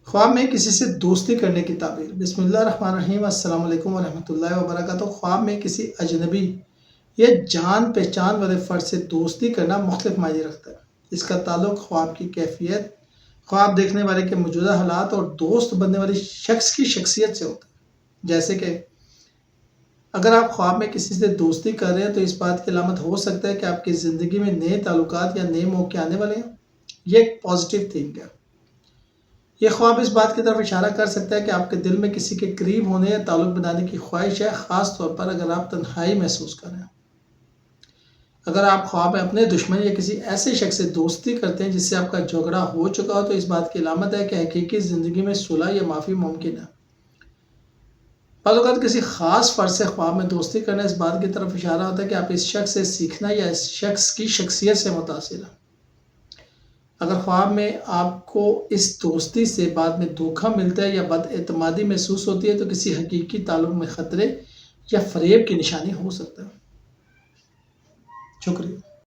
خواب میں کسی سے دوستی کرنے کی تعبیر۔ بسم اللہ الرحمن الرحیم، السلام علیکم ورحمۃ اللہ وبرکاتہ۔ خواب میں کسی اجنبی یا جان پہچان والے فرد سے دوستی کرنا مختلف معنی رکھتا ہے۔ اس کا تعلق خواب کی کیفیت، خواب دیکھنے والے کے موجودہ حالات اور دوست بننے والے شخص کی شخصیت سے ہوتا ہے۔ جیسے کہ اگر آپ خواب میں کسی سے دوستی کر رہے ہیں تو اس بات کی علامت ہو سکتا ہے کہ آپ کی زندگی میں نئے تعلقات یا نئے موقع آنے والے ہیں۔ یہ ایک پازیٹیو تھنک ہے۔ یہ خواب اس بات کی طرف اشارہ کر سکتا ہے کہ آپ کے دل میں کسی کے قریب ہونے یا تعلق بنانے کی خواہش ہے، خاص طور پر اگر آپ تنہائی محسوس کر رہے ہیں۔ اگر آپ خواب میں اپنے دشمن یا کسی ایسے شخص سے دوستی کرتے ہیں جس سے آپ کا جھگڑا ہو چکا ہو تو اس بات کی علامت ہے کہ حقیقی زندگی میں صلح یا معافی ممکن ہے۔ بعض اوقات کسی خاص فرد سے خواب میں دوستی کرنا اس بات کی طرف اشارہ ہوتا ہے کہ آپ اس شخص سے سیکھنا یا اس شخص کی شخصیت سے متاثر ہیں۔ اگر خواب میں آپ کو اس دوستی سے بعد میں دھوکہ ملتا ہے یا بد اعتمادی محسوس ہوتی ہے تو کسی حقیقی تعلق میں خطرے یا فریب کی نشانی ہو سکتا ہے۔ شکریہ۔